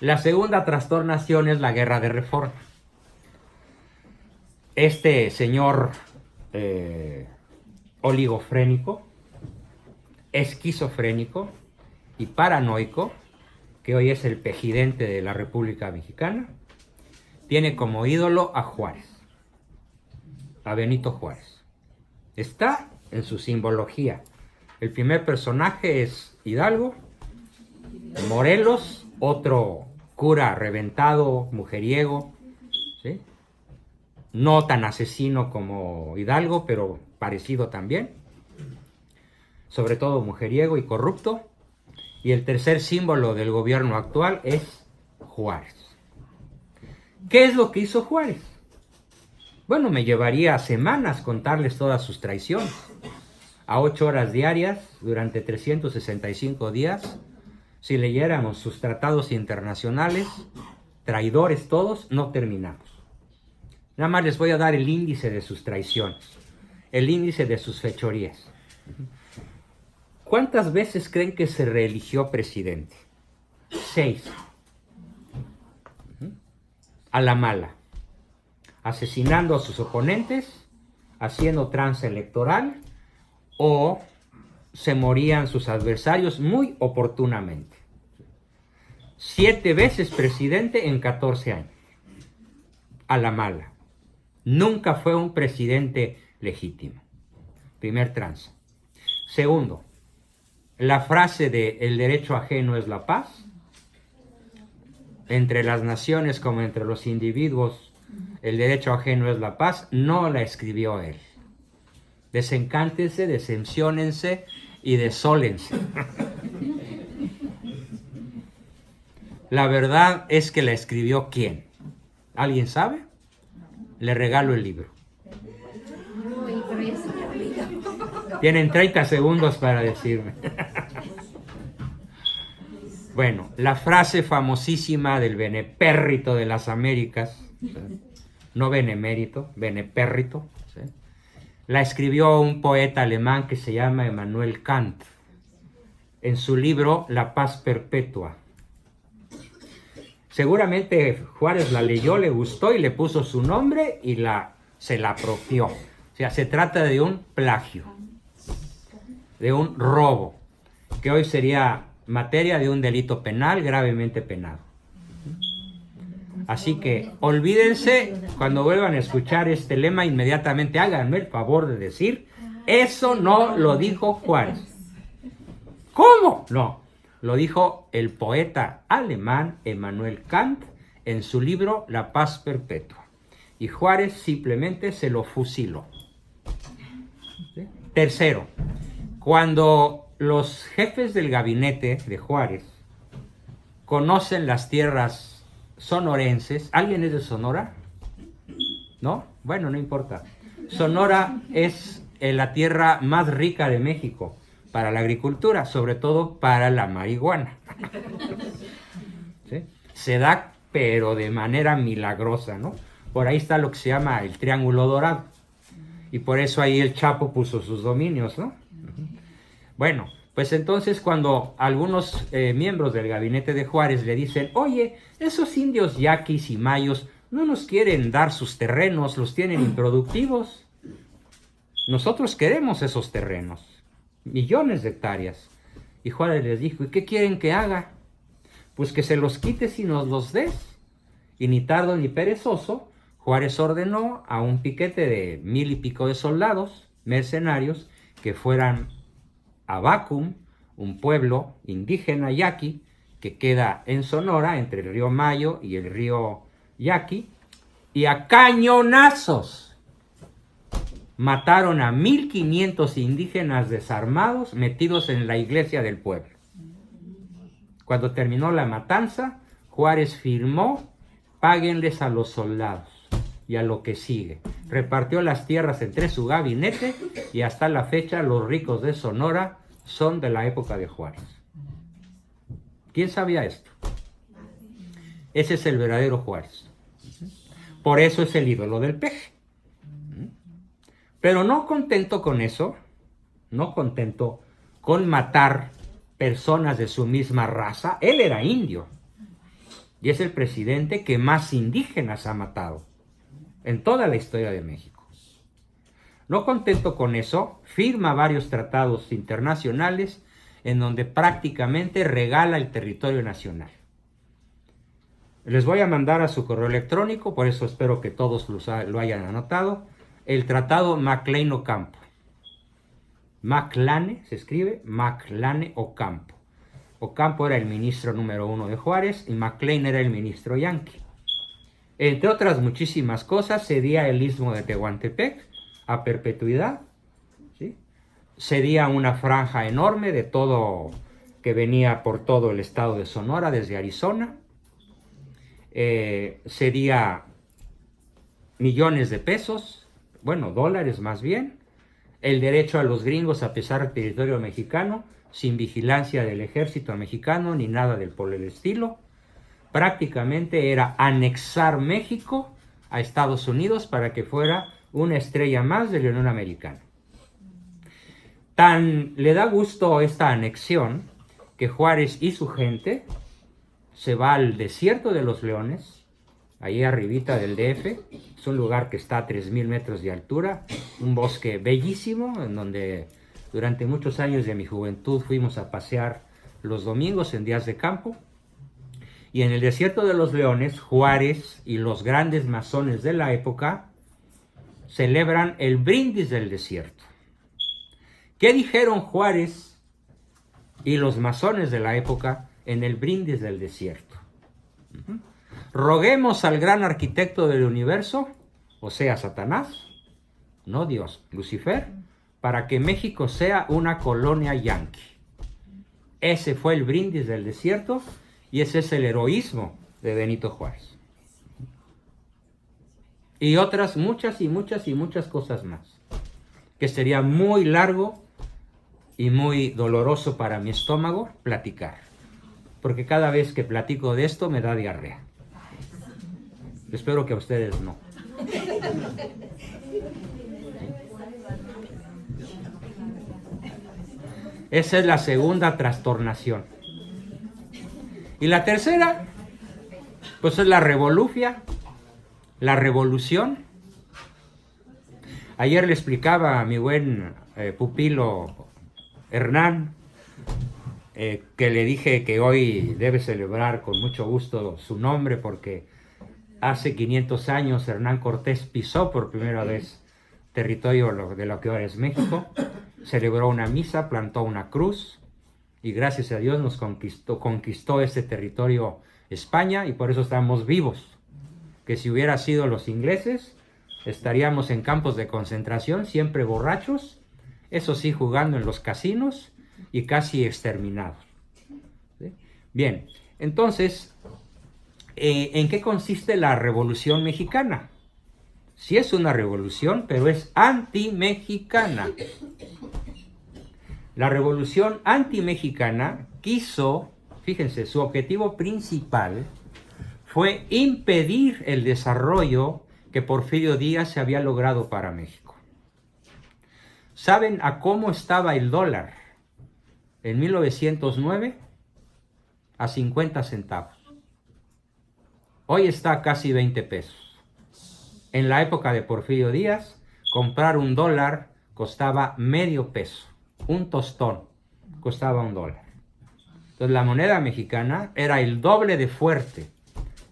La segunda trastornación es la guerra de reforma. Este señor oligofrénico, esquizofrénico y paranoico, que hoy es el presidente de la República Mexicana, tiene como ídolo a Juárez, a Benito Juárez. Está en su simbología. El primer personaje es Hidalgo, Morelos, otro cura reventado, mujeriego, ¿sí? No tan asesino como Hidalgo, pero parecido también. Sobre todo mujeriego y corrupto. Y el tercer símbolo del gobierno actual es Juárez. ¿Qué es lo que hizo Juárez? Bueno, me llevaría semanas contarles todas sus traiciones. A 8 horas diarias, durante 365 días, si leyéramos sus tratados internacionales, traidores todos, no terminamos. Nada más les voy a dar el índice de sus traiciones, el índice de sus fechorías. ¿Cuántas veces creen que se reeligió presidente? 6. A la mala. Asesinando a sus oponentes, haciendo tranza electoral, o se morían sus adversarios muy oportunamente. 7 veces presidente en 14 años. A la mala. Nunca fue un presidente legítimo. Primer tranza. Segundo, la frase de el derecho ajeno es la paz. Entre las naciones como entre los individuos, el derecho ajeno es la paz, no la escribió él. Desencántense, decepciónense y desólense. La verdad es que la escribió ¿quién? ¿Alguien sabe? Le regalo el libro. Tienen 30 segundos para decirme. Bueno, la frase famosísima del benepérrito de las Américas, no benemérito, benepérrito, ¿sí? La escribió un poeta alemán que se llama Immanuel Kant en su libro La paz perpetua. Seguramente Juárez la leyó, le gustó y le puso su nombre y se la apropió. O sea, se trata de un plagio, de un robo, que hoy sería materia de un delito penal gravemente penado. Así que olvídense, cuando vuelvan a escuchar este lema, inmediatamente háganme el favor de decir, eso no lo dijo Juárez. ¿Cómo? No, lo dijo el poeta alemán Immanuel Kant en su libro La paz perpetua. Y Juárez simplemente se lo fusiló. ¿Sí? Tercero, cuando los jefes del gabinete de Juárez conocen las tierras sonorenses. ¿Alguien es de Sonora? ¿No? Bueno, no importa. Sonora es la tierra más rica de México para la agricultura, sobre todo para la marihuana. ¿Sí? Se da, pero de manera milagrosa, ¿no? Por ahí está lo que se llama el Triángulo Dorado. Y por eso ahí el Chapo puso sus dominios, ¿no? Bueno, pues entonces cuando algunos miembros del gabinete de Juárez le dicen, oye, esos indios yaquis y mayos no nos quieren dar sus terrenos, los tienen improductivos. Nosotros queremos esos terrenos, millones de hectáreas. Y Juárez les dijo, ¿y qué quieren que haga? Pues que se los quites y nos los des. Y ni tardo ni perezoso, Juárez ordenó a un piquete de 1000 y pico de soldados, mercenarios, que fueran a Bacum, un pueblo indígena yaqui que queda en Sonora entre el río Mayo y el río Yaqui, y a cañonazos mataron a 1500 indígenas desarmados metidos en la iglesia del pueblo. Cuando terminó la matanza, Juárez firmó, páguenles a los soldados y a lo que sigue. Repartió las tierras entre su gabinete y hasta la fecha los ricos de Sonora son de la época de Juárez. ¿Quién sabía esto? Ese es el verdadero Juárez. Por eso es el ídolo del peje. Pero no contento con eso, no contento con matar personas de su misma raza, él era indio. y es el presidente que más indígenas ha matado en toda la historia de México. No contento con eso, firma varios tratados internacionales en donde prácticamente regala el territorio nacional. Les voy a mandar a su correo electrónico, por eso espero que todos lo hayan anotado, el tratado Maclean-Ocampo. Maclane se escribe Maclane-Ocampo. Ocampo era el ministro número 1 de Juárez y Maclean era el ministro yanqui. Entre otras muchísimas cosas, cedía el istmo de Tehuantepec a perpetuidad, ¿sí? Cedía una franja enorme de todo que venía por todo el estado de Sonora, desde Arizona. Cedía millones de pesos, bueno, dólares más bien, el derecho a los gringos a pisar el territorio mexicano, sin vigilancia del ejército mexicano ni nada por el estilo. Prácticamente era anexar México a Estados Unidos para que fuera una estrella más de la Unión Americana. Tan le da gusto esta anexión que Juárez y su gente se va al desierto de los Leones, ahí arribita del DF. Es un lugar que está a 3,000 metros de altura, un bosque bellísimo, en donde durante muchos años de mi juventud fuimos a pasear los domingos en días de campo. Y en el desierto de los Leones, Juárez y los grandes masones de la época celebran el brindis del desierto. ¿Qué dijeron Juárez y los masones de la época en el brindis del desierto? Roguemos al gran arquitecto del universo, o sea, Satanás, no Dios, Lucifer, para que México sea una colonia yanqui. Ese fue el brindis del desierto y ese es el heroísmo de Benito Juárez. Y otras muchas cosas más, que sería muy largo y muy doloroso para mi estómago platicar, porque cada vez que platico de esto me da diarrea. Espero que a ustedes no. Esa es la segunda trastornación. Y la tercera, pues es la revolución. Ayer le explicaba a mi buen pupilo Hernán, que le dije que hoy debe celebrar con mucho gusto su nombre, porque hace 500 años Hernán Cortés pisó por primera vez territorio de lo que ahora es México, celebró una misa, plantó una cruz, y gracias a Dios nos conquistó este territorio España, y por eso estamos vivos. Que si hubiera sido los ingleses, estaríamos en campos de concentración, siempre borrachos, eso sí, jugando en los casinos y casi exterminados. ¿Sí? Bien, entonces, ¿en qué consiste la Revolución Mexicana? Sí es una revolución, pero es anti-mexicana. La Revolución anti-mexicana quiso, fíjense, su objetivo principal fue impedir el desarrollo que Porfirio Díaz se había logrado para México. ¿Saben a cómo estaba el dólar en 1909? A 50 centavos. Hoy está a casi 20 pesos. En la época de Porfirio Díaz, comprar un dólar costaba medio peso. Un tostón costaba $1. Entonces la moneda mexicana era el doble de fuerte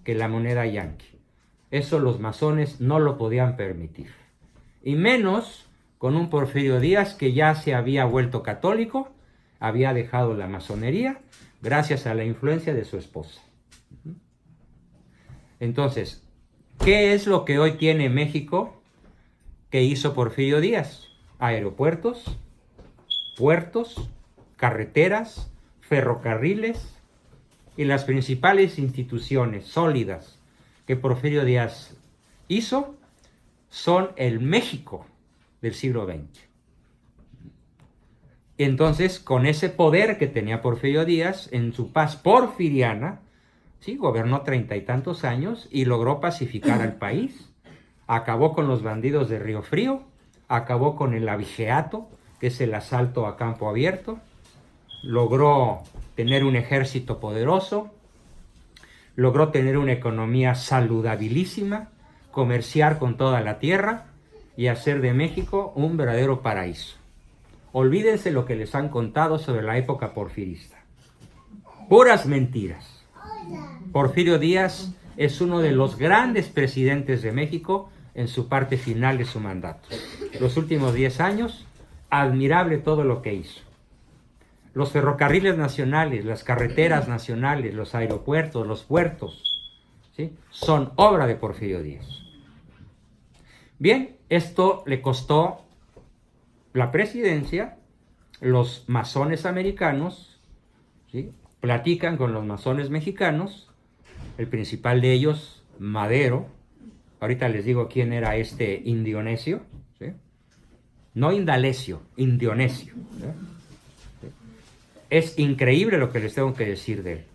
que la moneda yanqui. Eso los masones no lo podían permitir. Y menos con un Porfirio Díaz que ya se había vuelto católico, había dejado la masonería gracias a la influencia de su esposa. Entonces, ¿qué es lo que hoy tiene México que hizo Porfirio Díaz? Aeropuertos, puertos, carreteras, ferrocarriles y las principales instituciones sólidas que Porfirio Díaz hizo son el México del siglo XX. Entonces, con ese poder que tenía Porfirio Díaz en su paz porfiriana, sí, gobernó 30 y tantos años y logró pacificar al país. Acabó con los bandidos de Río Frío, acabó con el abigeato, que es el asalto a campo abierto, logró tener un ejército poderoso, logró tener una economía saludabilísima, comerciar con toda la tierra y hacer de México un verdadero paraíso. Olvídense lo que les han contado sobre la época porfirista. Puras mentiras. Porfirio Díaz es uno de los grandes presidentes de México en su parte final de su mandato. Los últimos 10 años, admirable todo lo que hizo. Los ferrocarriles nacionales, las carreteras nacionales, los aeropuertos, los puertos, ¿sí?, son obra de Porfirio Díaz. Bien, esto le costó la presidencia. Los masones americanos, ¿sí?, platican con los masones mexicanos, el principal de ellos, Madero. Ahorita les digo quién era este Indionesio, ¿sí? No Indalecio, Indionesio, ¿sí? Es increíble lo que les tengo que decir de él.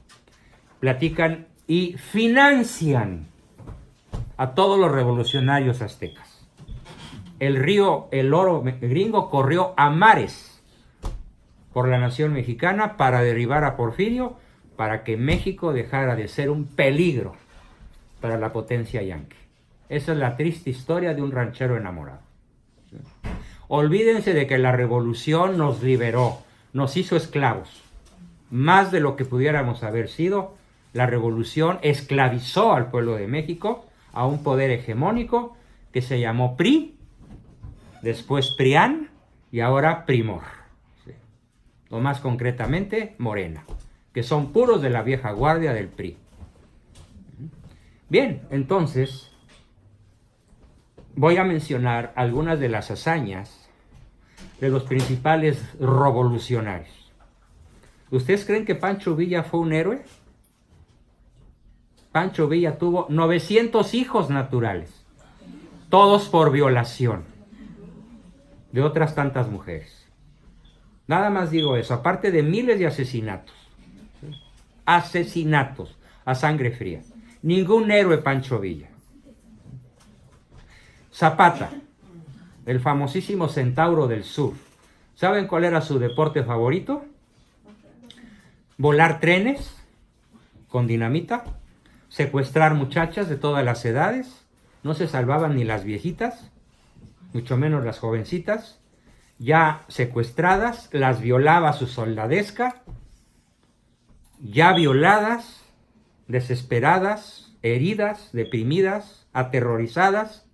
Platican y financian a todos los revolucionarios aztecas. El río, el oro gringo corrió a mares por la nación mexicana para derribar a Porfirio, para que México dejara de ser un peligro para la potencia yanqui. Esa es la triste historia de un ranchero enamorado. ¿Sí? Olvídense de que la revolución nos liberó, nos hizo esclavos. Más de lo que pudiéramos haber sido, la revolución esclavizó al pueblo de México a un poder hegemónico que se llamó PRI, después PRIAN y ahora Primor. ¿Sí? O más concretamente, Morena, que son puros de la vieja guardia del PRI. Bien, entonces voy a mencionar algunas de las hazañas de los principales revolucionarios. ¿Ustedes creen que Pancho Villa fue un héroe? Pancho Villa tuvo 900 hijos naturales, todos por violación de otras tantas mujeres. Nada más digo eso, aparte de miles de asesinatos. Asesinatos a sangre fría. Ningún héroe Pancho Villa. Zapata, el famosísimo Centauro del Sur. ¿Saben cuál era su deporte favorito? Volar trenes con dinamita, secuestrar muchachas de todas las edades, no se salvaban ni las viejitas, mucho menos las jovencitas, ya secuestradas, las violaba a su soldadesca, ya violadas, desesperadas, heridas, deprimidas, aterrorizadas,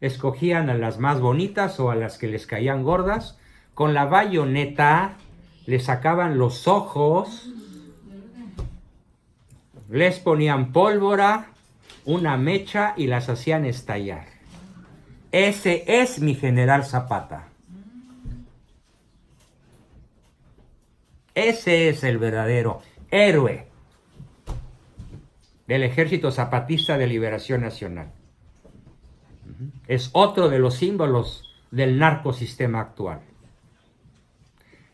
escogían a las más bonitas o a las que les caían gordas, con la bayoneta les sacaban los ojos, les ponían pólvora, una mecha y las hacían estallar. Ese es mi general Zapata. Ese es el verdadero héroe del Ejército Zapatista de Liberación Nacional. Es otro de los símbolos del narcosistema actual.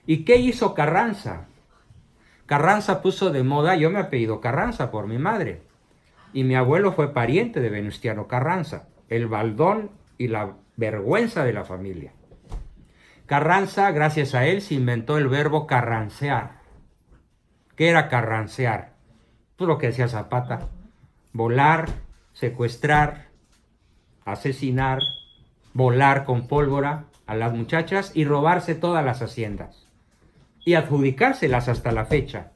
¿Y qué hizo Carranza? Carranza puso de moda, yo me apellido Carranza por mi madre, y mi abuelo fue pariente de Venustiano Carranza, el baldón y la vergüenza de la familia. Carranza, gracias a él, se inventó el verbo carrancear. ¿Qué era carrancear? Pues lo que decía Zapata: volar, secuestrar, asesinar, volar con pólvora a las muchachas y robarse todas las haciendas y adjudicárselas hasta la fecha.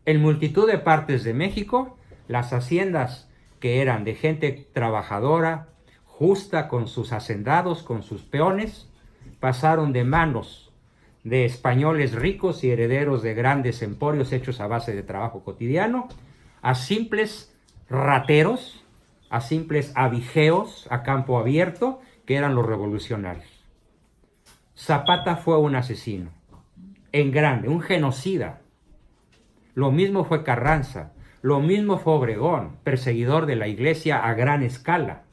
En multitud de partes de México, las haciendas que eran de gente trabajadora, justa, con sus hacendados, con sus peones, pasaron de manos de españoles ricos y herederos de grandes emporios hechos a base de trabajo cotidiano, a simples rateros, a simples abigeos a campo abierto, que eran los revolucionarios. Zapata fue un asesino, en grande, un genocida. Lo mismo fue Carranza, lo mismo fue Obregón, perseguidor de la iglesia a gran escala.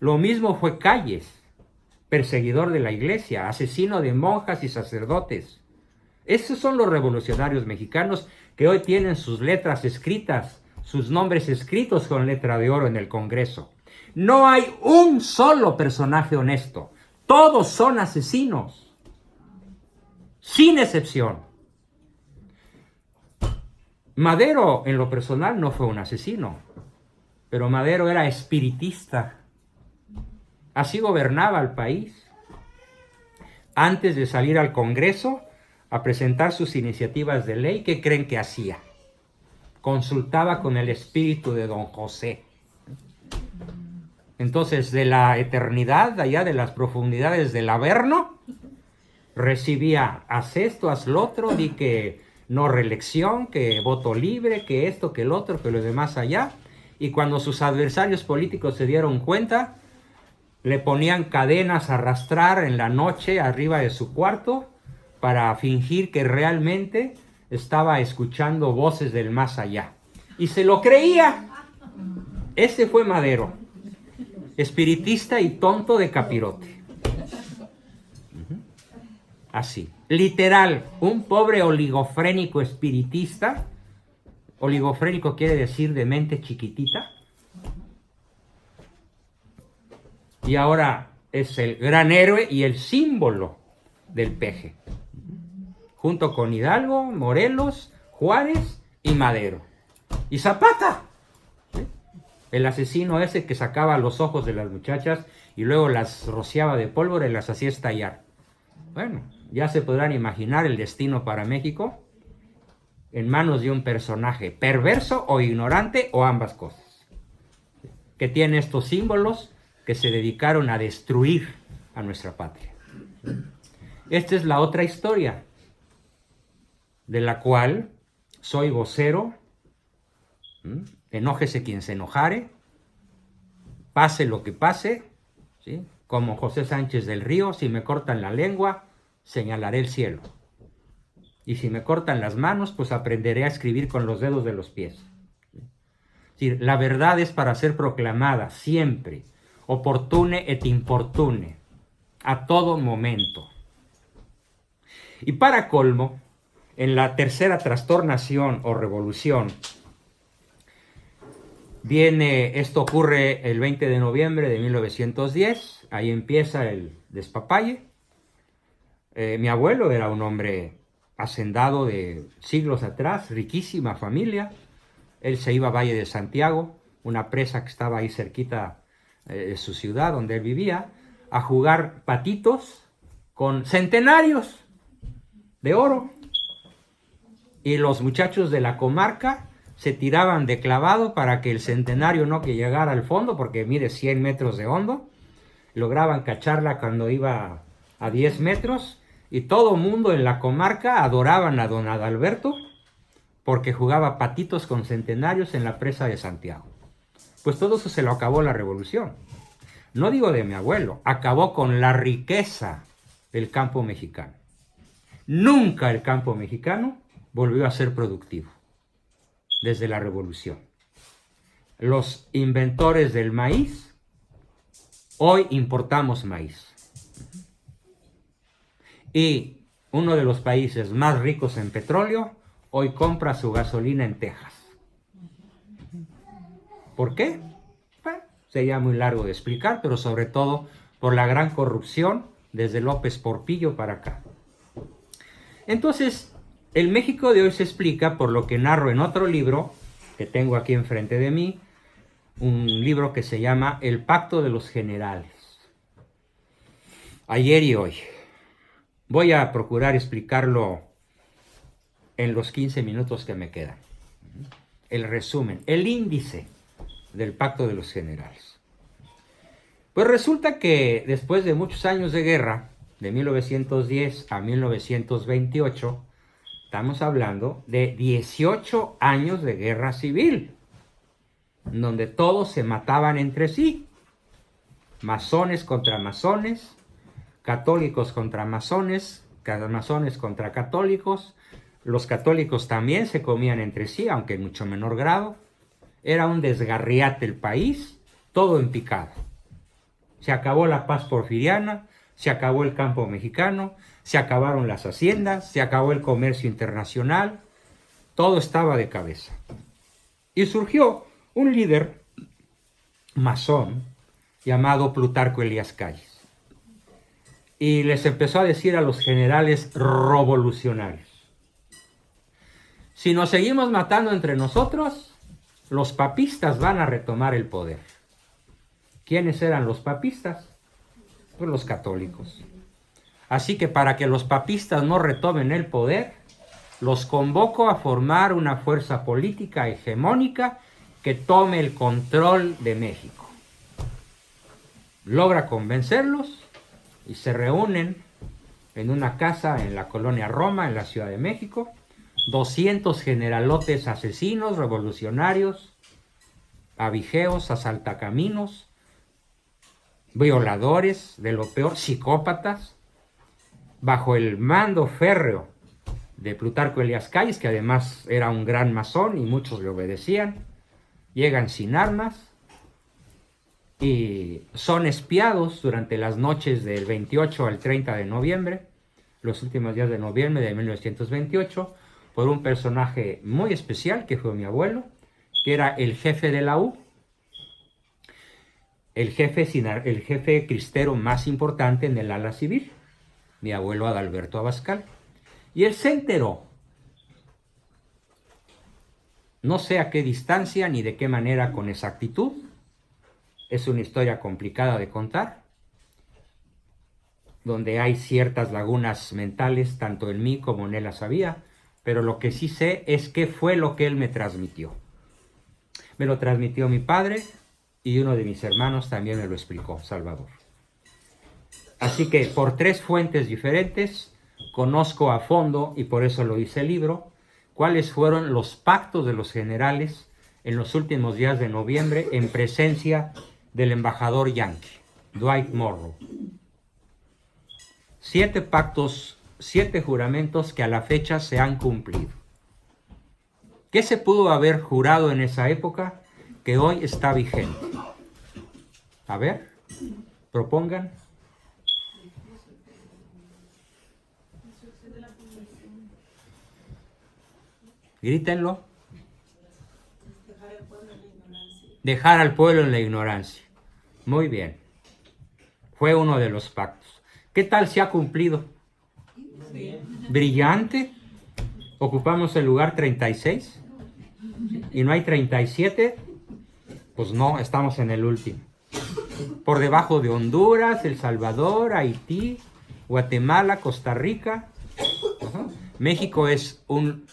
Lo mismo fue Calles, perseguidor de la iglesia, asesino de monjas y sacerdotes. Esos son los revolucionarios mexicanos que hoy tienen sus letras escritas, sus nombres escritos con letra de oro en el Congreso. No hay un solo personaje honesto. Todos son asesinos, sin excepción. Madero, en lo personal, no fue un asesino, pero Madero era espiritista. Así gobernaba el país. Antes de salir al Congreso a presentar sus iniciativas de ley, ¿qué creen que hacía? Consultaba con el espíritu de Don José. Entonces, de la eternidad, allá de las profundidades del Averno, recibía: haz esto, haz lo otro, di que no reelección, que voto libre, que esto, que el otro, que lo demás allá. Y cuando sus adversarios políticos se dieron cuenta, le ponían cadenas a arrastrar en la noche arriba de su cuarto para fingir que realmente estaba escuchando voces del más allá. Y se lo creía. Ese fue Madero, espiritista y tonto de capirote. Así, literal, un pobre oligofrénico espiritista. Oligofrénico quiere decir de mente chiquitita. Y ahora es el gran héroe y el símbolo del peje, junto con Hidalgo, Morelos, Juárez y Madero. Y Zapata, ¿sí? El asesino ese que sacaba los ojos de las muchachas y luego las rociaba de pólvora y las hacía estallar. Bueno, ya se podrán imaginar el destino para México en manos de un personaje perverso o ignorante o ambas cosas, que tiene estos símbolos que se dedicaron a destruir a nuestra patria. Esta es la otra historia, de la cual soy vocero. Enójese quien se enojare, pase lo que pase, ¿sí? Como José Sánchez del Río: si me cortan la lengua, señalaré el cielo. Y si me cortan las manos, pues aprenderé a escribir con los dedos de los pies. ¿Sí? Es decir, la verdad es para ser proclamada siempre, opportune et importune, a todo momento. Y para colmo, en la tercera trastornación o revolución, esto ocurre el 20 de noviembre de 1910, ahí empieza el despapalle. Mi abuelo era un hombre hacendado de siglos atrás, riquísima familia. Él se iba a Valle de Santiago, una presa que estaba ahí cerquita de su ciudad donde él vivía, a jugar patitos con centenarios de oro. Y los muchachos de la comarca se tiraban de clavado para que el centenario no que llegara al fondo, porque mide 100 metros de hondo. Lograban cacharla cuando iba a 10 metros, y todo mundo en la comarca adoraban a don Adalberto porque jugaba patitos con centenarios en la presa de Santiago. Pues todo eso se lo acabó la revolución. No digo de mi abuelo, acabó con la riqueza del campo mexicano. Nunca el campo mexicano volvió a ser productivo desde la revolución. Los inventores del maíz, hoy importamos maíz. Y uno de los países más ricos en petróleo, hoy compra su gasolina en Texas. ¿Por qué? Bueno, sería muy largo de explicar, pero sobre todo por la gran corrupción desde López Portillo para acá. Entonces, el México de hoy se explica por lo que narro en otro libro que tengo aquí enfrente de mí, un libro que se llama El Pacto de los Generales. Ayer y hoy. Voy a procurar explicarlo en los 15 minutos que me quedan. El resumen, el índice del Pacto de los Generales. Pues resulta que después de muchos años de guerra, de 1910 a 1928, estamos hablando de 18 años de guerra civil, donde todos se mataban entre sí, masones contra masones, católicos contra masones, masones contra católicos. Los católicos también se comían entre sí, aunque en mucho menor grado. Era un desgarriate el país, todo en picado. Se acabó la paz porfiriana, se acabó el campo mexicano, se acabaron las haciendas, se acabó el comercio internacional, todo estaba de cabeza. Y surgió un líder masón llamado Plutarco Elías Calles. Y les empezó a decir a los generales revolucionarios: Si nos seguimos matando entre nosotros, los papistas van a retomar el poder. ¿Quiénes eran los papistas? Pues los católicos. Así que para que los papistas no retomen el poder, los convoco a formar una fuerza política hegemónica que tome el control de México. Logra convencerlos y se reúnen en una casa en la colonia Roma, en la Ciudad de México, 200 generalotes asesinos, revolucionarios, abigeos, asaltacaminos, violadores, de lo peor, psicópatas, bajo el mando férreo de Plutarco Elías Calles, que además era un gran masón y muchos le obedecían. Llegan sin armas y son espiados durante las noches del 28 al 30 de noviembre, los últimos días de noviembre de 1928, por un personaje muy especial que fue mi abuelo, que era el jefe de la U, el jefe cristero más importante en el ala civil, mi abuelo Adalberto Abascal. Y él se enteró, no sé a qué distancia ni de qué manera con exactitud, es una historia complicada de contar, donde hay ciertas lagunas mentales, tanto en mí como en él las había, pero lo que sí sé es qué fue lo que él me transmitió. Me lo transmitió mi padre y uno de mis hermanos también me lo explicó, Salvador. Así que por 3 fuentes diferentes conozco a fondo, y por eso lo hice el libro, cuáles fueron los pactos de los generales en los últimos días de noviembre en presencia del embajador yanqui, Dwight Morrow. 7 pactos, 7 juramentos que a la fecha se han cumplido. ¿Qué se pudo haber jurado en esa época que hoy está vigente? A ver, propongan. Grítenlo. Dejar al pueblo en la ignorancia. Muy bien. Fue uno de los pactos. ¿Qué tal se ha cumplido? Brillante. Ocupamos el lugar 36. ¿Y no hay 37? Pues no, estamos en el último. Por debajo de Honduras, El Salvador, Haití, Guatemala, Costa Rica. México es un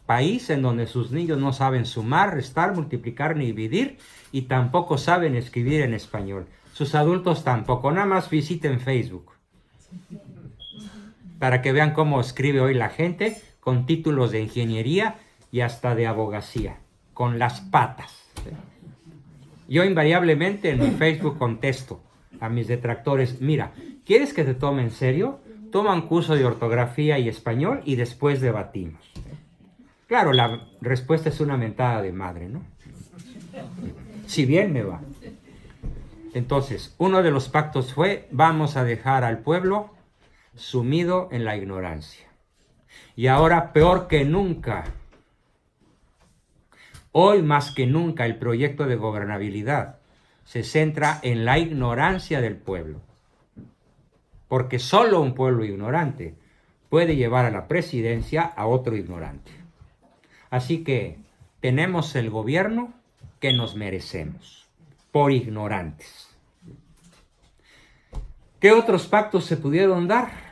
país en donde sus niños no saben sumar, restar, multiplicar ni dividir y tampoco saben escribir en español. Sus adultos tampoco. Nada más visiten Facebook para que vean cómo escribe hoy la gente con títulos de ingeniería y hasta de abogacía, con las patas. Yo invariablemente en mi Facebook contesto a mis detractores: mira, ¿quieres que te tome en serio? Toma un curso de ortografía y español y después debatimos. Claro, la respuesta es una mentada de madre, ¿no? Si bien me va. Entonces, uno de los pactos fue: vamos a dejar al pueblo sumido en la ignorancia. Y ahora, peor que nunca, hoy más que nunca, el proyecto de gobernabilidad se centra en la ignorancia del pueblo. Porque solo un pueblo ignorante puede llevar a la presidencia a otro ignorante. Así que tenemos el gobierno que nos merecemos, por ignorantes. ¿Qué otros pactos se pudieron dar?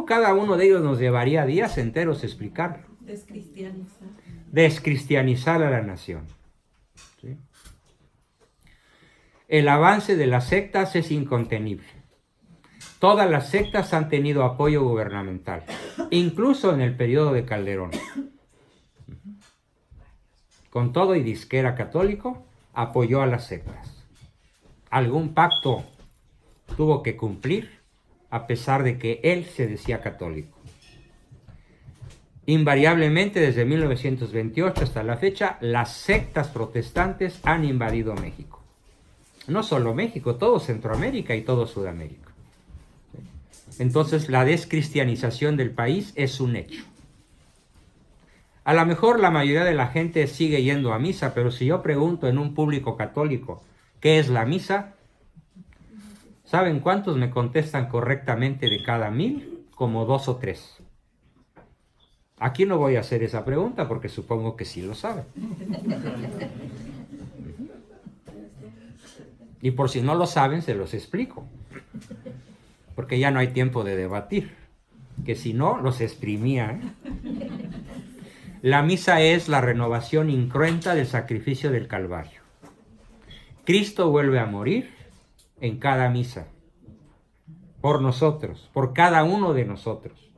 Cada uno de ellos nos llevaría días enteros explicarlo. Descristianizar. Descristianizar a la nación. ¿Sí? El avance de las sectas es incontenible. Todas las sectas han tenido apoyo gubernamental, incluso en el periodo de Calderón. Con todo y disquera católico, apoyó a las sectas. Algún pacto tuvo que cumplir, a pesar de que él se decía católico. Invariablemente, desde 1928 hasta la fecha, las sectas protestantes han invadido México. No solo México, todo Centroamérica y todo Sudamérica. Entonces, la descristianización del país es un hecho. A lo mejor la mayoría de la gente sigue yendo a misa, pero si yo pregunto en un público católico ¿qué es la misa? ¿Saben cuántos me contestan correctamente de cada 1000? Como 2 o 3. Aquí no voy a hacer esa pregunta porque supongo que sí lo saben. Y por si no lo saben, se los explico. Porque ya no hay tiempo de debatir. Que si no, los exprimía, ¿eh? La misa es la renovación incruenta del sacrificio del Calvario. Cristo vuelve a morir en cada misa. Por nosotros, por cada uno de nosotros.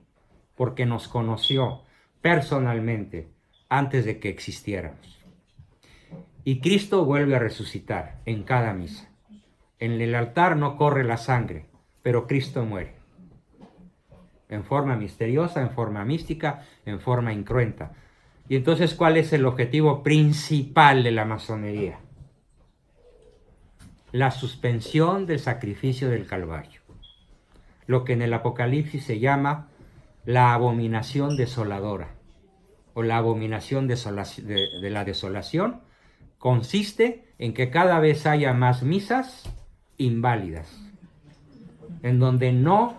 Porque nos conoció personalmente antes de que existiéramos. Y Cristo vuelve a resucitar en cada misa. En el altar no corre la sangre, pero Cristo muere. En forma misteriosa, en forma mística, en forma incruenta. Y entonces, ¿cuál es el objetivo principal de la masonería? La suspensión del sacrificio del Calvario. Lo que en el Apocalipsis se llama la abominación desoladora, o la abominación de la desolación, consiste en que cada vez haya más misas inválidas, en donde no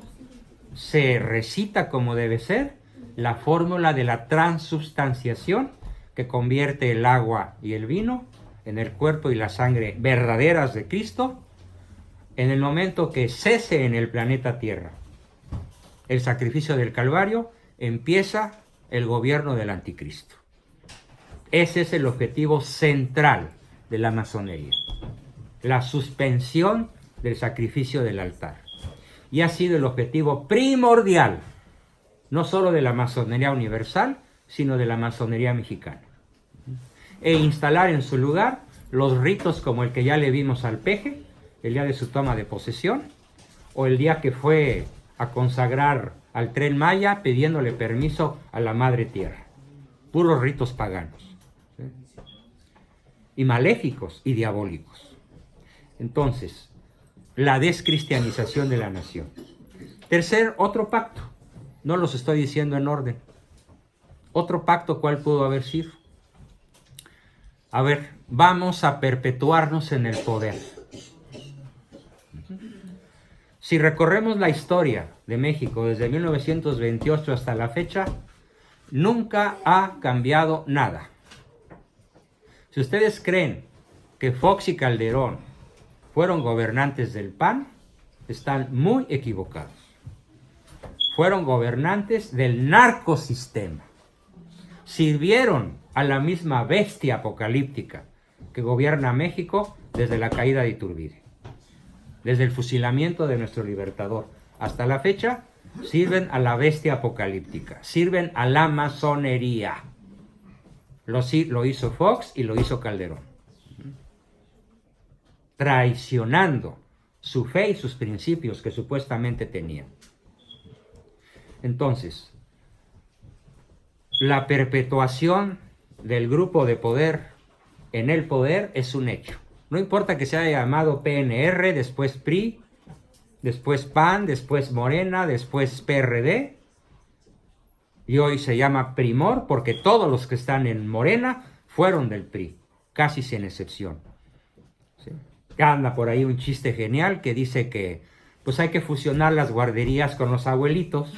se recita como debe ser la fórmula de la transubstanciación que convierte el agua y el vino en el cuerpo y la sangre verdaderas de Cristo, en el momento que cese en el planeta Tierra el sacrificio del Calvario, empieza el gobierno del anticristo. Ese es el objetivo central de la masonería, la suspensión del sacrificio del altar. Y ha sido el objetivo primordial, no solo de la masonería universal, sino de la masonería mexicana. E instalar en su lugar los ritos como el que ya le vimos al Peje, el día de su toma de posesión, o el día que fue a consagrar al Tren Maya pidiéndole permiso a la Madre Tierra. Puros ritos paganos, ¿sí? Y maléficos y diabólicos. Entonces, la descristianización de la nación. Otro pacto. No los estoy diciendo en orden. Otro pacto, ¿cuál pudo haber sido? A ver, vamos a perpetuarnos en el poder. Si recorremos la historia de México desde 1928 hasta la fecha, nunca ha cambiado nada. Si ustedes creen que Fox y Calderón fueron gobernantes del PAN, están muy equivocados. Fueron gobernantes del narcosistema. Sirvieron a la misma bestia apocalíptica que gobierna México desde la caída de Iturbide. Desde el fusilamiento de nuestro libertador hasta la fecha, sirven a la bestia apocalíptica, sirven a la masonería. Lo hizo Fox y lo hizo Calderón. Traicionando su fe y sus principios que supuestamente tenían. Entonces, la perpetuación del grupo de poder en el poder es un hecho. No importa que se haya llamado PNR, después PRI, después PAN, después Morena, después PRD, y hoy se llama Primor porque todos los que están en Morena fueron del PRI, casi sin excepción. ¿Sí? Anda por ahí un chiste genial que dice que pues hay que fusionar las guarderías con los abuelitos.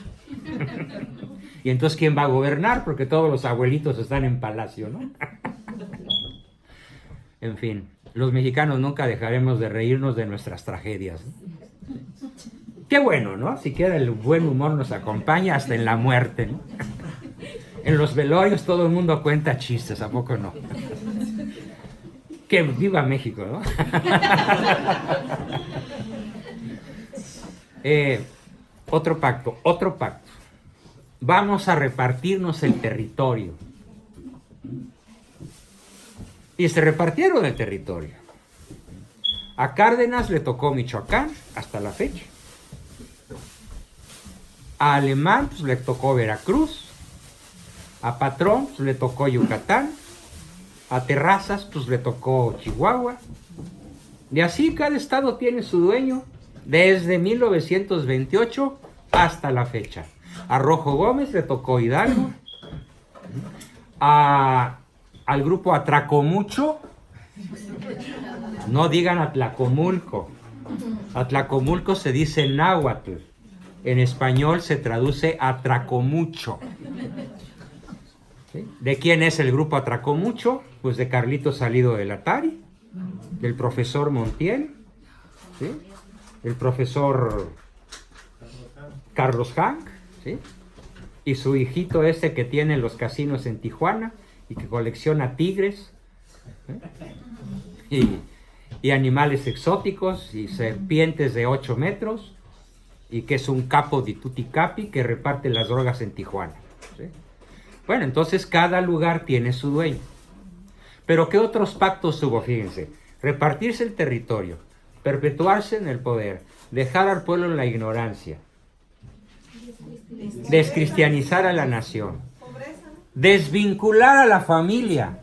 Y entonces, ¿quién va a gobernar? Porque todos los abuelitos están en palacio, ¿no? En fin, los mexicanos nunca dejaremos de reírnos de nuestras tragedias, ¿no? Qué bueno, ¿no? Siquiera el buen humor nos acompaña hasta en la muerte, ¿no? En los velorios todo el mundo cuenta chistes, ¿a poco no? Que viva México, ¿no? Otro pacto. Vamos a repartirnos el territorio. Y se repartieron el territorio. A Cárdenas le tocó Michoacán hasta la fecha. A Alemán pues, le tocó Veracruz. A Patrón pues, le tocó Yucatán. A Terrazas pues, le tocó Chihuahua. Y así cada estado tiene su dueño desde 1928 hasta la fecha. A Rojo Gómez le tocó Hidalgo. Al grupo Atracomucho, no digan Atlacomulco. Atlacomulco se dice náhuatl. En español se traduce Atracomucho. ¿Sí? ¿De quién es el grupo Atracó Mucho? Pues de Carlitos Salido del Atari, del profesor Montiel, ¿sí? El profesor Carlos Hank, ¿sí? Y su hijito ese que tiene los casinos en Tijuana y que colecciona tigres, ¿sí? y animales exóticos y serpientes de 8 metros y que es un capo di tutti capi que reparte las drogas en Tijuana, ¿sí? Bueno, entonces cada lugar tiene su dueño. Pero ¿qué otros pactos hubo? Fíjense, repartirse el territorio, perpetuarse en el poder, dejar al pueblo en la ignorancia, descristianizar a la nación, desvincular a la familia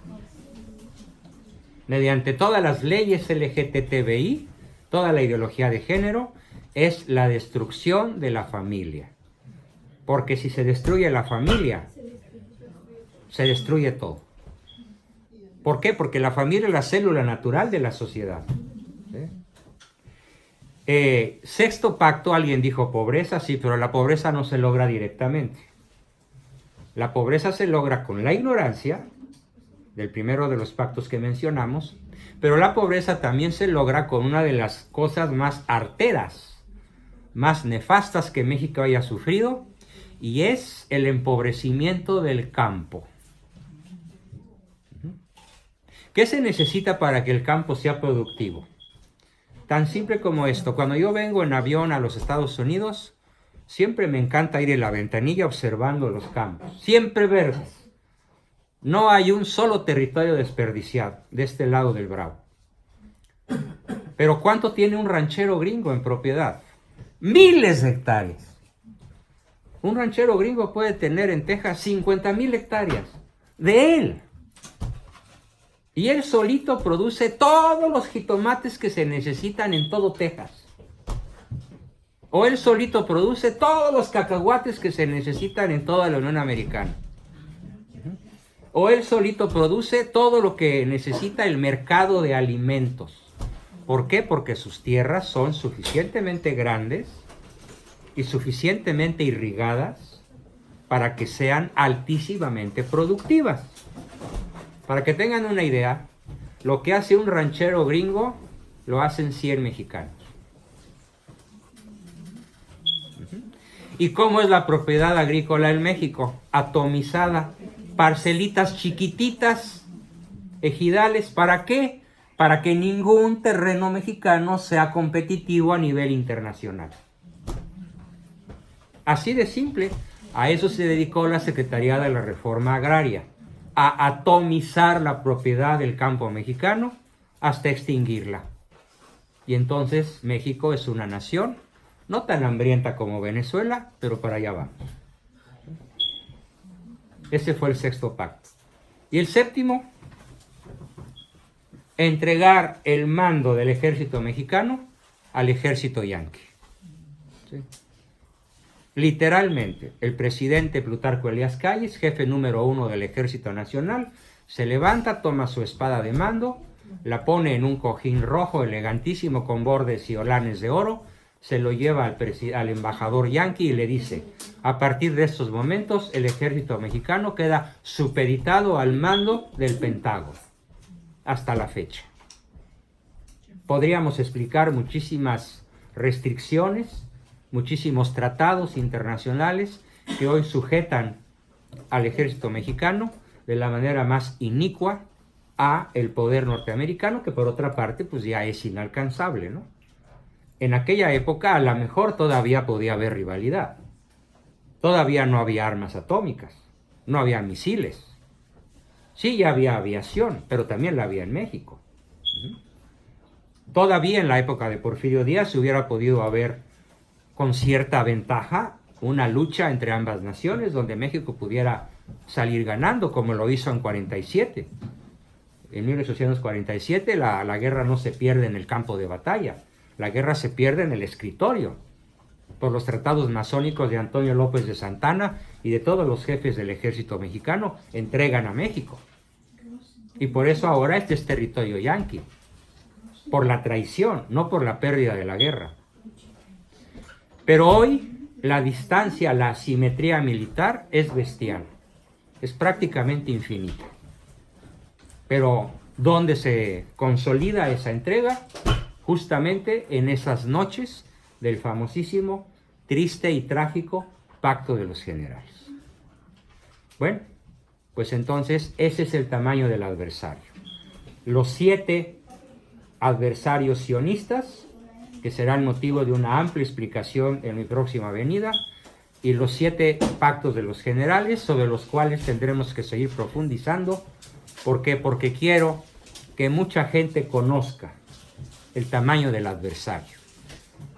mediante todas las leyes LGTBI, toda la ideología de género, es la destrucción de la familia. Porque si se destruye la familia, se destruye todo. ¿Por qué? Porque la familia es la célula natural de la sociedad. ¿Sí? Sexto pacto, alguien dijo pobreza, sí, pero la pobreza no se logra directamente. La pobreza se logra con la ignorancia, del primero de los pactos que mencionamos, pero la pobreza también se logra con una de las cosas más arteras, más nefastas que México haya sufrido, y es el empobrecimiento del campo. ¿Qué se necesita para que el campo sea productivo? Tan simple como esto. Cuando yo vengo en avión a los Estados Unidos, siempre me encanta ir en la ventanilla observando los campos, siempre verdes. No hay un solo territorio desperdiciado de este lado del Bravo. Pero ¿cuánto tiene un ranchero gringo en propiedad? Miles de hectáreas. Un ranchero gringo puede tener en Texas 50,000 hectáreas de él. Y él solito produce todos los jitomates que se necesitan en todo Texas. O él solito produce todos los cacahuates que se necesitan en toda la Unión Americana. O él solito produce todo lo que necesita el mercado de alimentos. ¿Por qué? Porque sus tierras son suficientemente grandes y suficientemente irrigadas para que sean altísimamente productivas. Para que tengan una idea, lo que hace un ranchero gringo, lo hacen 100 mexicanos. ¿Y cómo es la propiedad agrícola en México? Atomizada. Parcelitas chiquititas, ejidales, ¿para qué? Para que ningún terreno mexicano sea competitivo a nivel internacional. Así de simple. A eso se dedicó la Secretaría de la Reforma Agraria, a atomizar la propiedad del campo mexicano hasta extinguirla. Y entonces México es una nación, no tan hambrienta como Venezuela, pero para allá vamos. Ese fue el sexto pacto. Y el séptimo, entregar el mando del ejército mexicano al ejército yanqui. ¿Sí? Literalmente, el presidente Plutarco Elías Calles, jefe número 1 del Ejército Nacional, se levanta, toma su espada de mando, la pone en un cojín rojo elegantísimo con bordes y olanes de oro, se lo lleva al embajador yanqui y le dice: a partir de estos momentos el ejército mexicano queda supeditado al mando del Pentágono, hasta la fecha. Podríamos explicar muchísimas restricciones, muchísimos tratados internacionales que hoy sujetan al ejército mexicano de la manera más inicua a el poder norteamericano, que por otra parte pues ya es inalcanzable, ¿no? En aquella época a lo mejor todavía podía haber rivalidad. Todavía no había armas atómicas, no había misiles. Sí, ya había aviación, pero también la había en México. Todavía en la época de Porfirio Díaz se hubiera podido haber, con cierta ventaja, una lucha entre ambas naciones donde México pudiera salir ganando, como lo hizo en 47. En 1847 la guerra no se pierde en el campo de batalla, la guerra se pierde en el escritorio, por los tratados masónicos de Antonio López de Santana y de todos los jefes del ejército mexicano entregan a México. Y por eso ahora este es territorio yanqui, por la traición, no por la pérdida de la guerra. Pero hoy la distancia, la asimetría militar es bestial. es prácticamente infinita. Pero ¿dónde se consolida esa entrega? Justamente en esas noches del famosísimo, triste y trágico Pacto de los Generales. Bueno, pues entonces ese es el tamaño del adversario. Los 7 adversarios sionistas, que serán motivo de una amplia explicación en mi próxima venida, y los 7 pactos de los generales, sobre los cuales tendremos que seguir profundizando. ¿Por qué? Porque quiero que mucha gente conozca el tamaño del adversario.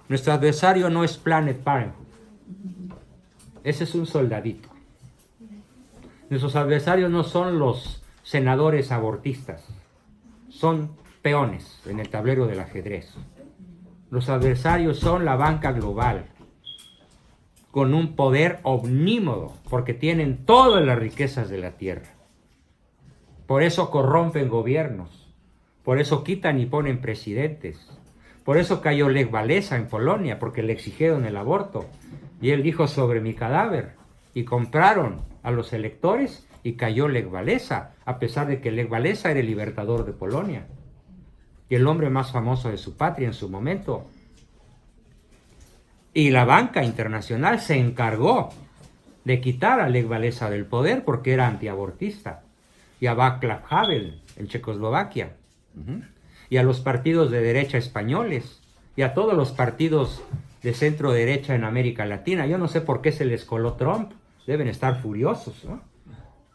Nuestro adversario no es Planned Parenthood. Ese es un soldadito. Nuestros adversarios no son los senadores abortistas. Son peones en el tablero del ajedrez. Los adversarios son la banca global, con un poder omnímodo, porque tienen todas las riquezas de la tierra. Por eso corrompen gobiernos, por eso quitan y ponen presidentes. Por eso cayó Lech Walesa en Polonia, porque le exigieron el aborto. Y él dijo: sobre mi cadáver. Y compraron a los electores y cayó Lech Walesa, a pesar de que Lech Walesa era el libertador de Polonia y el hombre más famoso de su patria en su momento. Y la banca internacional se encargó de quitar a Lech Walesa del poder porque era antiabortista, y a Václav Havel en Checoslovaquia, y a los partidos de derecha españoles, y a todos los partidos de centro derecha en América Latina. Yo no sé por qué se les coló Trump, deben estar furiosos, ¿no?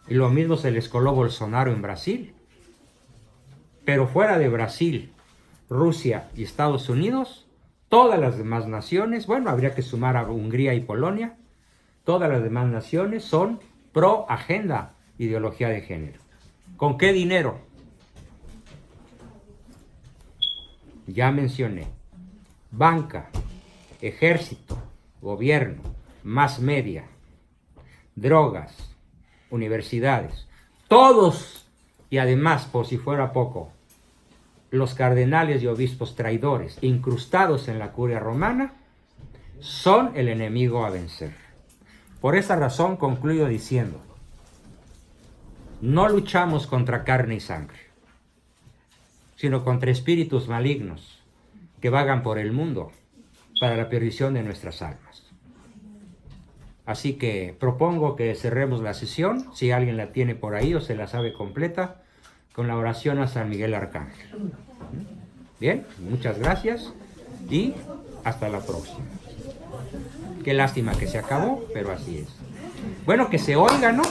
Y lo mismo se les coló Bolsonaro en Brasil. Pero fuera de Brasil, Rusia y Estados Unidos, todas las demás naciones, bueno, habría que sumar a Hungría y Polonia, todas las demás naciones son pro agenda, ideología de género. ¿Con qué dinero? Ya mencioné: banca, ejército, gobierno, mass media, drogas, universidades, todos, y además, por si fuera poco, los cardenales y obispos traidores incrustados en la curia romana son el enemigo a vencer. Por esa razón concluyo diciendo: no luchamos contra carne y sangre, sino contra espíritus malignos que vagan por el mundo para la perdición de nuestras almas. Así que propongo que cerremos la sesión, si alguien la tiene por ahí o se la sabe completa, con la oración a San Miguel Arcángel. Bien, muchas gracias y hasta la próxima. Qué lástima que se acabó, pero así es. Bueno, que se oiga, ¿no?